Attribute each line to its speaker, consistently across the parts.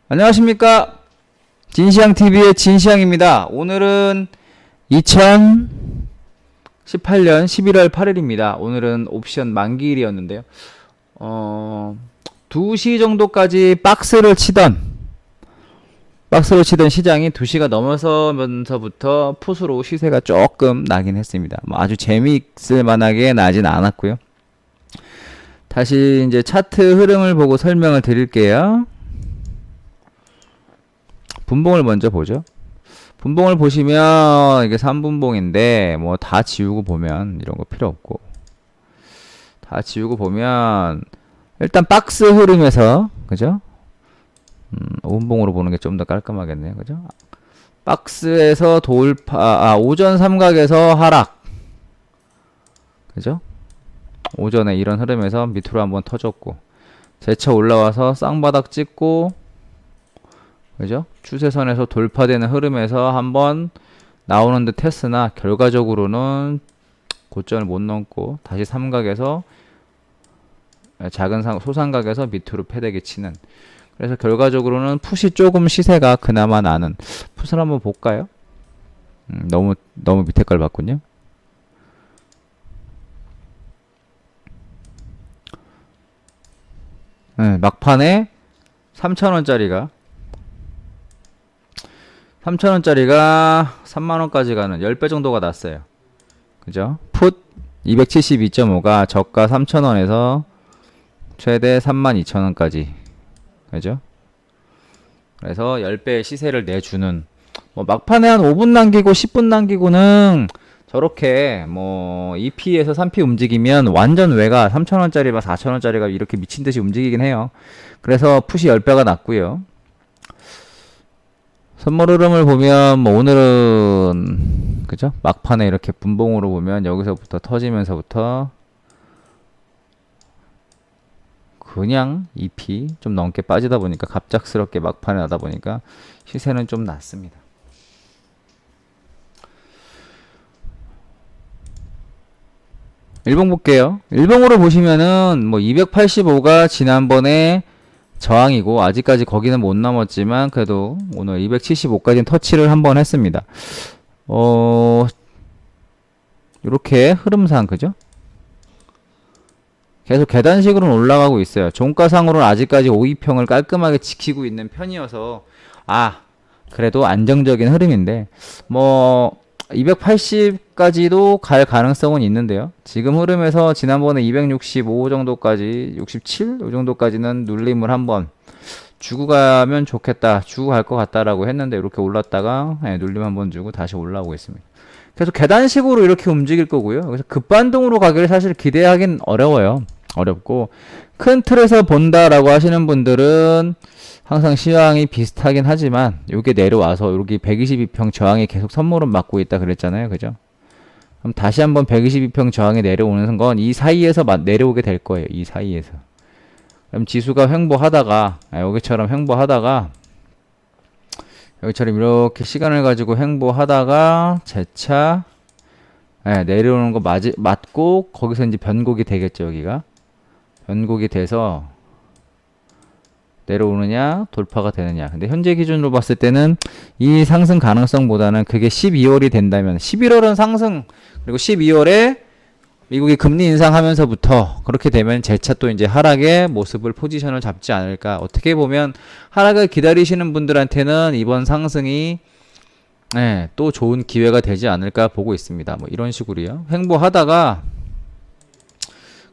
Speaker 1: 안녕하십니까, 진시황TV의 진시황입니다. 오늘은 2018년 11월 8일입니다. 오늘은 옵션 만기일이었는데요. 2시 정도까지 박스를 치던 시장이 2시가 넘어서면서부터 풋으로 시세가 조금 나긴 했습니다. 뭐 아주 재미있을 만하게 나진 않았고요. 다시 이제 차트 흐름을 보고 설명을 드릴게요. 분봉을 먼저 보죠. 분봉을 보시면 이게 3분봉인데 뭐 다 지우고 보면 이런 거 필요 없고, 다 지우고 보면 일단 박스 흐름에서, 그죠? 5분봉으로 보는 게 좀 더 깔끔하겠네요. 그죠? 박스에서 돌파, 오전 삼각에서 하락, 그죠? 오전에 이런 흐름에서 밑으로 한번 터졌고, 재차 올라와서 쌍바닥 찍고, 그죠? 추세선에서 돌파되는 흐름에서 한번 나오는 듯 했으나 결과적으로는 고점을 못 넘고 다시 삼각에서 작은 소삼각에서 밑으로 패대기 치는, 그래서 결과적으로는 풋이 조금 시세가 그나마 나는, 풋을 한번 볼까요? 너무 밑에 걸 봤군요. 막판에 3,000원짜리가 3만원까지 가는 10배 정도가 났어요. 그죠? 풋 272.5가 저가 3,000원에서 최대 32,000원까지. 그죠? 그래서 10배의 시세를 내주는, 뭐 막판에 한 5분 남기고 10분 남기고는 저렇게 뭐 2P에서 3P 움직이면 완전 외가 3,000원짜리가 4,000원짜리가 이렇게 미친듯이 움직이긴 해요. 그래서 풋이 10배가 났고요. 선물 흐름을 보면 뭐 오늘은, 그죠? 막판에 이렇게 분봉으로 보면 여기서부터 터지면서부터 그냥 2P 좀 넘게 빠지다 보니까, 갑작스럽게 막판에 나다 보니까 시세는 좀 낮습니다. 일봉 볼게요. 일봉으로 보시면은 뭐 285가 지난번에 저항이고 아직까지 거기는 못 넘었지만 그래도 오늘 275까지는 터치를 한번 했습니다. 이렇게 흐름상, 그죠? 계속 계단식으로는 올라가고 있어요. 종가상으로는 아직까지 520평을 깔끔하게 지키고 있는 편이어서 그래도 안정적인 흐름인데, 뭐 280까지도 갈 가능성은 있는데요. 지금 흐름에서 지난번에 265 정도까지, 67? 이 정도까지는 눌림을 한번 주고 가면 좋겠다, 주고 갈 것 같다라고 했는데 이렇게 올랐다가 눌림 한번 주고 다시 올라오고 있습니다. 계속 계단식으로 이렇게 움직일 거고요. 그래서 급반동으로 가기를 사실 기대하긴 어렵고, 큰 틀에서 본다라고 하시는 분들은 항상 시황이 비슷하긴 하지만 요게 내려와서 여기 122평 저항이 계속 선물은 맞고 있다 그랬잖아요. 그죠? 그럼 다시 한번 122평 저항이 내려오는 건 이 사이에서 내려오게 될 거예요. 이 사이에서. 그럼 지수가 횡보하다가, 여기처럼 이렇게 시간을 가지고 횡보하다가 재차 내려오는 거 맞고, 거기서 이제 변곡이 되겠죠. 여기가 변곡이 돼서 내려오느냐 돌파가 되느냐. 근데 현재 기준으로 봤을 때는 이 상승 가능성보다는, 그게 12월이 된다면, 11월은 상승, 그리고 12월에 미국이 금리 인상하면서부터 그렇게 되면 재차 또 이제 하락의 모습을, 포지션을 잡지 않을까. 어떻게 보면 하락을 기다리시는 분들한테는 이번 상승이 또 좋은 기회가 되지 않을까 보고 있습니다. 뭐 이런 식으로요. 횡보하다가,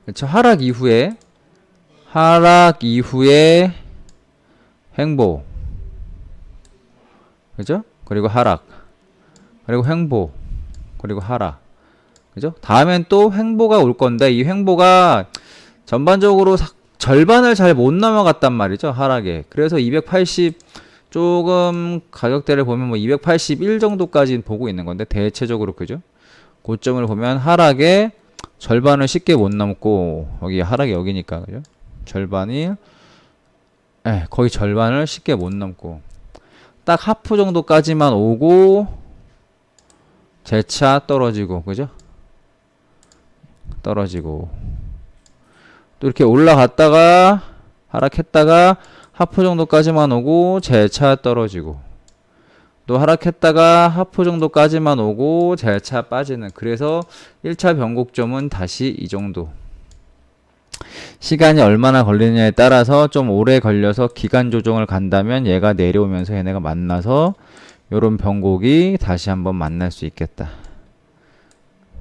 Speaker 1: 그렇죠, 하락 이후에 횡보, 그죠? 그리고 하락, 그리고 횡보, 그리고 하락, 그죠? 다음엔 또 횡보가 올 건데, 이 횡보가 전반적으로 절반을 잘 못 넘어갔단 말이죠, 하락에. 그래서 280 조금 가격대를 보면 뭐 281 정도까지 보고 있는 건데, 대체적으로, 그죠? 고점을 보면 하락에 절반을 쉽게 못 넘고, 여기 하락이 여기니까, 그죠? 거의 절반을 쉽게 못 넘고, 딱 하프 정도까지만 오고 재차 떨어지고, 그죠? 떨어지고 또 이렇게 올라갔다가 하락했다가 하프 정도까지만 오고 재차 떨어지고, 또 하락했다가 하프 정도까지만 오고 재차 빠지는, 그래서 1차 변곡점은 다시 이 정도. 시간이 얼마나 걸리느냐에 따라서 좀 오래 걸려서 기간 조정을 간다면 얘가 내려오면서 얘네가 만나서 요런 변곡이 다시 한번 만날 수 있겠다.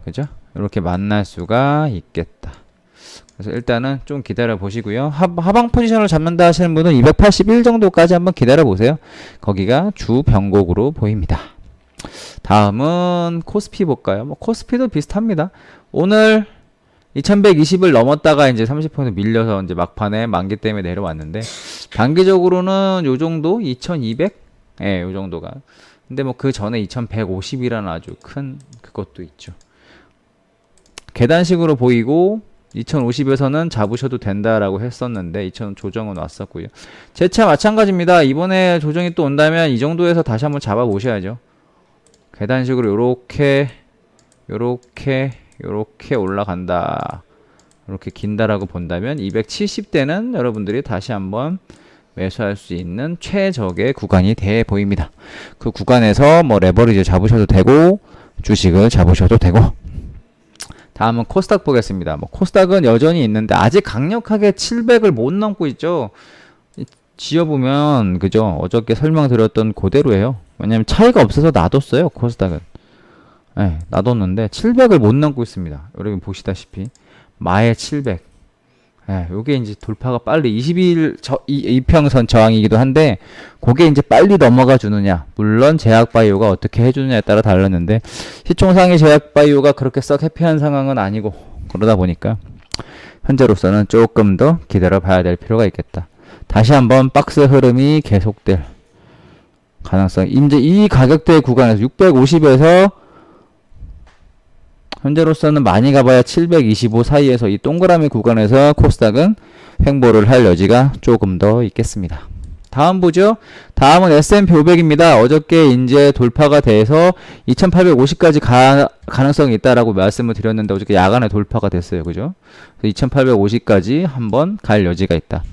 Speaker 1: 그죠? 이렇게 만날 수가 있겠다. 그래서 일단은 좀 기다려 보시고요. 하방 포지션을 잡는다 하시는 분은 281 정도까지 한번 기다려 보세요. 거기가 주 변곡으로 보입니다. 다음은 코스피 볼까요? 뭐 코스피도 비슷합니다. 오늘 2120을 넘었다가 이제 30% 밀려서 이제 막판에 만기 때문에 내려왔는데, 단기적으로는 요 정도 2200? 예, 요 정도가. 근데 뭐 그 전에 2150이라는 아주 큰 그것도 있죠. 계단식으로 보이고 2050에서는 잡으셔도 된다라고 했었는데 2000 조정은 왔었고요. 재차 마찬가지입니다. 이번에 조정이 또 온다면 이 정도에서 다시 한번 잡아 보셔야죠. 계단식으로 요렇게 올라간다, 이렇게 긴다라고 본다면 270대는 여러분들이 다시 한번 매수할 수 있는 최적의 구간이 돼 보입니다. 그 구간에서 뭐 레버리지 잡으셔도 되고 주식을 잡으셔도 되고. 다음은 코스닥 보겠습니다. 뭐 코스닥은 여전히 있는데 아직 강력하게 700을 못 넘고 있죠. 지어보면 그죠? 어저께 설명드렸던 그대로예요. 왜냐면 차이가 없어서 놔뒀어요. 코스닥은. 네, 놔뒀는데 700을 못 넘고 있습니다. 여러분 보시다시피 마의 700. 네, 요게 이제 돌파가 빨리 22일 이평선 저항이기도 한데 그게 이제 빨리 넘어가 주느냐, 물론 제약바이오가 어떻게 해주느냐에 따라 달랐는데 시총상의 제약바이오가 그렇게 썩 해피한 상황은 아니고, 그러다 보니까 현재로서는 조금 더 기다려 봐야 될 필요가 있겠다. 다시 한번 박스 흐름이 계속될 가능성, 이제 이 가격대 구간에서 650에서 현재로서는 많이 가봐야 725 사이에서 이 동그라미 구간에서 코스닥은 횡보를 할 여지가 조금 더 있겠습니다. 다음 보죠. 다음은 S&P 500입니다. 어저께 이제 돌파가 돼서 2850까지 가능성이 있다라고 말씀을 드렸는데 어저께 야간에 돌파가 됐어요. 그죠? 2850까지 한번 갈 여지가 있다.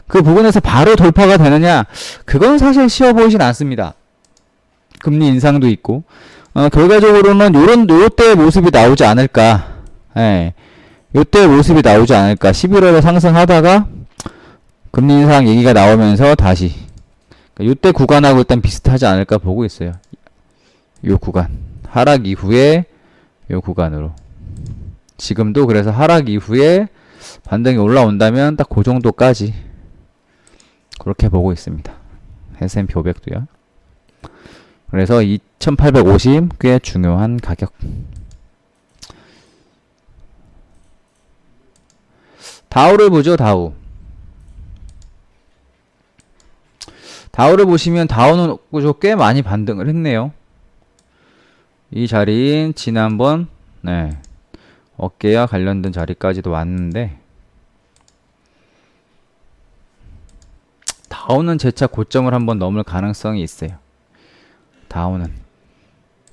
Speaker 1: 그 부분에서 바로 돌파가 되느냐? 그건 사실 쉬워 보이진 않습니다. 금리 인상도 있고, 결과적으로는 요때의 모습이 나오지 않을까. 예. 요때의 모습이 나오지 않을까. 11월에 상승하다가 금리 인상 얘기가 나오면서 다시. 그러니까 요때 구간하고 일단 비슷하지 않을까 보고 있어요. 요 구간. 하락 이후에 요 구간으로. 지금도 그래서 하락 이후에 반등이 올라온다면 딱 그 정도까지. 그렇게 보고 있습니다. S&P 500도요. 그래서 2850 꽤 중요한 가격. 다우를 보죠. 다우를 보시면 다우는 꽤 많이 반등을 했네요. 이 자리인 지난번 어깨와 관련된 자리까지도 왔는데, 다우는 재차 고점을 한번 넘을 가능성이 있어요. 다우는.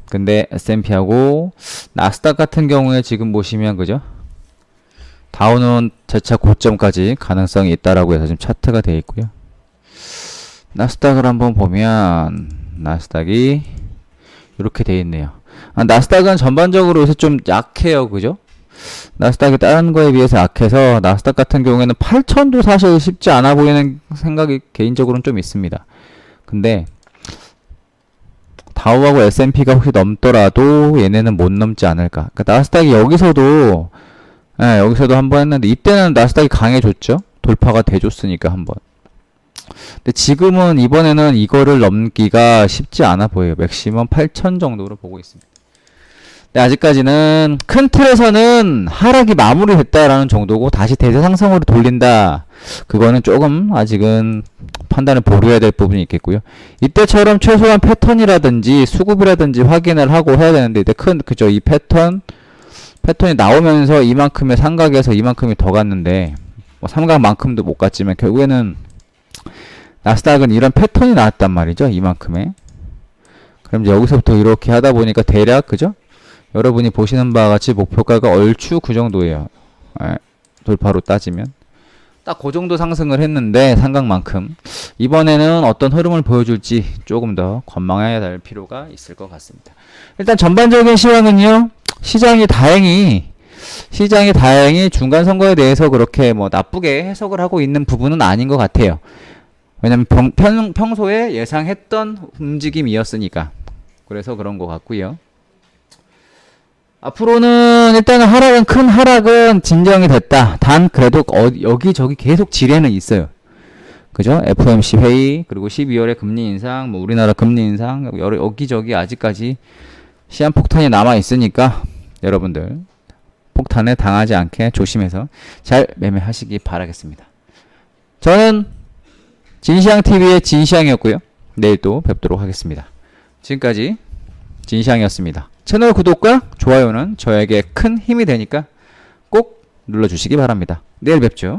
Speaker 1: 근데 S&P하고 나스닥 같은 경우에 지금 보시면 그죠? 다우는 재차 고점까지 가능성이 있다라고 해서 지금 차트가 되어 있고요. 나스닥을 한번 보면 나스닥이 이렇게 되어 있네요. 나스닥은 전반적으로 요새 좀 약해요. 그죠? 나스닥이 다른 거에 비해서 약해서 나스닥 같은 경우에는 8,000도 사실 쉽지 않아 보이는 생각이 개인적으로는 좀 있습니다. 근데 다우하고 S&P가 혹시 넘더라도 얘네는 못 넘지 않을까. 그러니까 나스닥이 여기서도 한번 했는데 이때는 나스닥이 강해졌죠. 돌파가 돼줬으니까 한번. 근데 지금은 이번에는 이거를 넘기가 쉽지 않아 보여요. 맥시멈 8,000 정도로 보고 있습니다. 근데 아직까지는 큰 틀에서는 하락이 마무리됐다라는 정도고, 다시 대세 상승으로 돌린다. 그거는 조금 아직은 판단을 보류해야 될 부분이 있겠고요. 이때처럼 최소한 패턴이라든지 수급이라든지 확인을 하고 해야 되는데, 이때 이 패턴이 나오면서 이만큼의 삼각에서 이만큼이 더 갔는데, 뭐 삼각만큼도 못 갔지만 결국에는 나스닥은 이런 패턴이 나왔단 말이죠. 이만큼의. 그럼 이제 여기서부터 이렇게 하다 보니까 대략 그죠? 여러분이 보시는 바와 같이 목표가가 얼추 그 정도예요. 돌파로 따지면 딱 그 정도 상승을 했는데 삼각만큼 이번에는 어떤 흐름을 보여줄지 조금 더 관망해야 될 필요가 있을 것 같습니다. 일단 전반적인 시황은요. 시장이 다행히 중간 선거에 대해서 그렇게 뭐 나쁘게 해석을 하고 있는 부분은 아닌 것 같아요. 왜냐면 평소에 예상했던 움직임이었으니까. 그래서 그런 것 같고요. 앞으로는 일단은 큰 하락은 진정이 됐다. 단 그래도 여기저기 계속 지뢰는 있어요. 그죠? FOMC 회의, 그리고 12월에 금리 인상, 뭐 우리나라 금리 인상, 여기저기 아직까지 시한폭탄이 남아 있으니까 여러분들 폭탄에 당하지 않게 조심해서 잘 매매하시기 바라겠습니다. 저는 진시황TV의 진시황이었고요. 내일 또 뵙도록 하겠습니다. 지금까지 진시황이었습니다. 채널 구독과 좋아요는 저에게 큰 힘이 되니까 꼭 눌러주시기 바랍니다. 내일 뵙죠.